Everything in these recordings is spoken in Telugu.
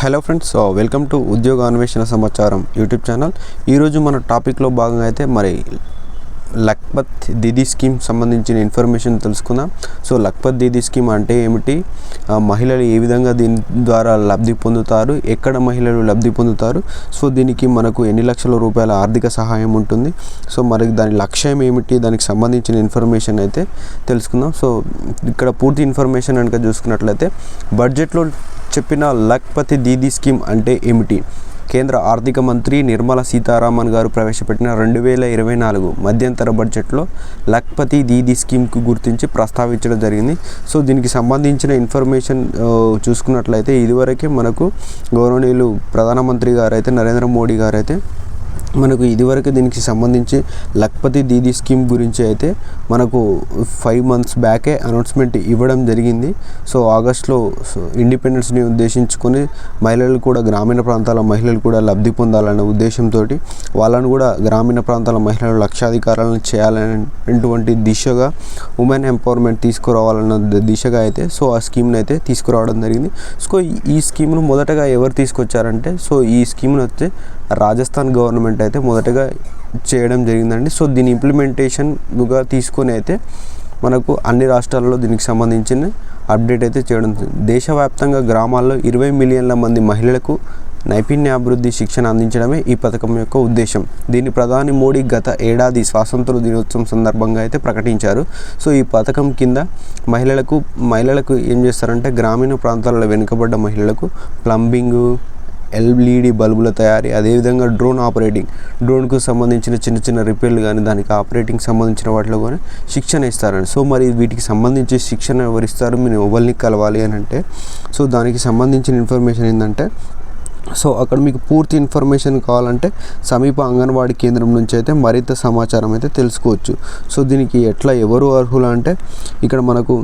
హలో ఫ్రెండ్స్, వెల్కమ్ టు ఉద్యోగ అన్వేషణ సమాచారం యూట్యూబ్ ఛానల్. ఈరోజు మన టాపిక్లో భాగంగా అయితే లఖ్పత్ దీదీ స్కీమ్ సంబంధించిన ఇన్ఫర్మేషన్ తెలుసుకుందాం. సో లఖ్పత్ దీదీ స్కీమ్ అంటే ఏమిటి, మహిళలు ఏ విధంగా దీని ద్వారా లబ్ధి పొందుతారు, ఎక్కడ మహిళలు లబ్ధి పొందుతారు, సో దీనికి మనకు ఎన్ని లక్షల రూపాయల ఆర్థిక సహాయం ఉంటుంది, సో మరి దాని లక్ష్యం ఏమిటి, దానికి సంబంధించిన ఇన్ఫర్మేషన్ అయితే తెలుసుకుందాం. సో ఇక్కడ పూర్తి ఇన్ఫర్మేషన్ కనుక చూసుకున్నట్లయితే, బడ్జెట్లో చెప్పిన లఖ్పత్ దీదీ స్కీమ్ అంటే ఏమిటి, కేంద్ర ఆర్థిక మంత్రి నిర్మలా సీతారామన్ గారు ప్రవేశపెట్టిన 2024 మధ్యంతర బడ్జెట్లో లఖ్పత్ దీదీ స్కీమ్కు గుర్తించి ప్రస్తావించడం జరిగింది. సో దీనికి సంబంధించిన ఇన్ఫర్మేషన్ చూసుకున్నట్లయితే, ఇదివరకే మనకు గౌరవనీయులు ప్రధానమంత్రి గారు అయితే నరేంద్ర మోడీ గారు అయితే మనకు ఇదివరకు దీనికి సంబంధించి లఖ్పత్ దీదీ స్కీమ్ గురించి అయితే మనకు 5 months బ్యాకే అనౌన్స్మెంట్ ఇవ్వడం జరిగింది. సో ఆగస్టులో ఇండిపెండెన్స్ని ఉద్దేశించుకొని మహిళలు కూడా, గ్రామీణ ప్రాంతాల మహిళలు కూడా లబ్ధి పొందాలనే ఉద్దేశంతో వాళ్ళను కూడా గ్రామీణ ప్రాంతాల మహిళలు లక్షాధికారాలను చేయాలనేటువంటి దిశగా, ఉమెన్ ఎంపవర్మెంట్ తీసుకురావాలన్న దిశగా అయితే సో ఆ స్కీమ్ని అయితే తీసుకురావడం జరిగింది. సో ఈ స్కీమ్ను మొదటగా ఎవరు తీసుకొచ్చారంటే, సో ఈ స్కీమ్ను వచ్చి రాజస్థాన్ గవర్నమెంట్ అయితే మొదటగా చేయడం జరిగిందండి. సో దీని ఇంప్లిమెంటేషన్గా తీసుకొని అయితే మనకు అన్ని రాష్ట్రాల్లో దీనికి సంబంధించిన అప్డేట్ అయితే చేయడం. దేశవ్యాప్తంగా గ్రామాల్లో 20 మిలియన్ల మంది మహిళలకు నైపుణ్యాభివృద్ధి శిక్షణ అందించడమే ఈ పథకం యొక్క ఉద్దేశం. దీన్ని ప్రధాని మోడీ గత ఏడాది స్వాతంత్ర దినోత్సవం సందర్భంగా అయితే ప్రకటించారు. సో ఈ పథకం కింద మహిళలకు ఏం చేస్తారంటే, గ్రామీణ ప్రాంతాలలో వెనుకబడ్డ మహిళలకు ప్లంబింగు, LED బల్బుల తయారీ, అదేవిధంగా డ్రోన్కు సంబంధించిన చిన్న చిన్న రిపేర్లు కానీ, దానికి ఆపరేటింగ్ సంబంధించిన వాటిలో కానీ శిక్షణ ఇస్తారండి. సో మరి వీటికి సంబంధించి శిక్షణ ఎవరిస్తారు, మీరు ఎవరిని కలవాలి అని అంటే, సో దానికి సంబంధించిన ఇన్ఫర్మేషన్ ఏంటంటే, సో అక్కడ మీకు పూర్తి ఇన్ఫర్మేషన్ కావాలంటే సమీప అంగన్వాడీ కేంద్రం నుంచి అయితే మరింత సమాచారం అయితే తెలుసుకోవచ్చు. సో దీనికి ఎవరు అర్హులు అంటే, ఇక్కడ మనకు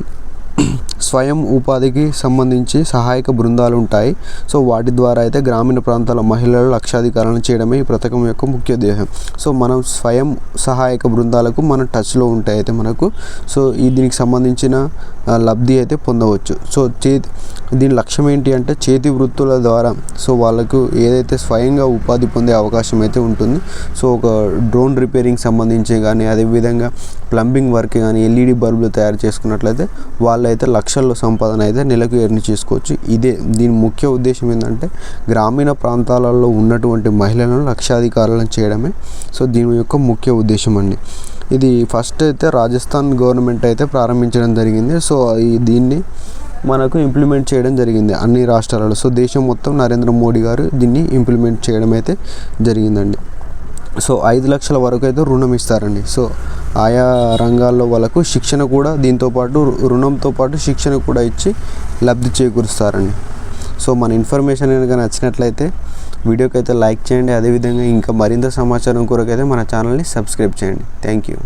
స్వయం ఉపాధికి సంబంధించి సహాయక బృందాలు ఉంటాయి. సో వాటి ద్వారా అయితే గ్రామీణ ప్రాంతాల మహిళలు లక్షాధికారాలను చేయడమే ఈ పథకం యొక్క ముఖ్య ఉద్దేశం. సో మనం స్వయం సహాయక బృందాలకు మన టచ్లో ఉంటాయి అయితే మనకు, సో దీనికి సంబంధించిన లబ్ధి అయితే పొందవచ్చు. సో దీని లక్ష్యం ఏంటి అంటే, చేతి వృత్తుల ద్వారా సో వాళ్ళకు ఏదైతే స్వయంగా ఉపాధి పొందే అవకాశం అయితే ఉంటుంది. సో ఒక డ్రోన్ రిపేరింగ్ సంబంధించి కానీ, అదేవిధంగా ప్లంబింగ్ వర్క్ కానీ, LED బల్బులు తయారు చేసుకున్నట్లయితే వాళ్ళైతే లక్షల్లో సంపాదన అయితే నెలకు ఎర్న్ చేసుకోవచ్చు. దీని ముఖ్య ఉద్దేశం ఏంటంటే, గ్రామీణ ప్రాంతాలలో ఉన్నటువంటి మహిళలను లక్షాధికారులను చేయడమే సో దీని యొక్క ముఖ్య ఉద్దేశం అండి. ఇది ఫస్ట్ అయితే రాజస్థాన్ గవర్నమెంట్ అయితే ప్రారంభించడం జరిగింది. సో దీన్ని మనకు ఇంప్లిమెంట్ చేయడం జరిగింది అన్ని రాష్ట్రాలలో. సో దేశం మొత్తం నరేంద్ర మోడీ గారు దీన్ని ఇంప్లిమెంట్ చేయడం అయితే జరిగిందండి. సో 5 లక్షల వరకు అయితే రుణం ఇస్తారండి. సో ఆయా రంగాల్లో వాళ్ళకు శిక్షణ కూడా, దీంతోపాటు రుణంతో పాటు శిక్షణ కూడా ఇచ్చి లబ్ధి చేకూరుస్తారండి. సో మన ఇన్ఫర్మేషన్ కనుక నచ్చినట్లయితే వీడియోకి అయితే లైక్ చేయండి. అదేవిధంగా ఇంకా మరింత సమాచారం కొరకైతే మన ఛానల్ని సబ్స్క్రైబ్ చేయండి. Thank you.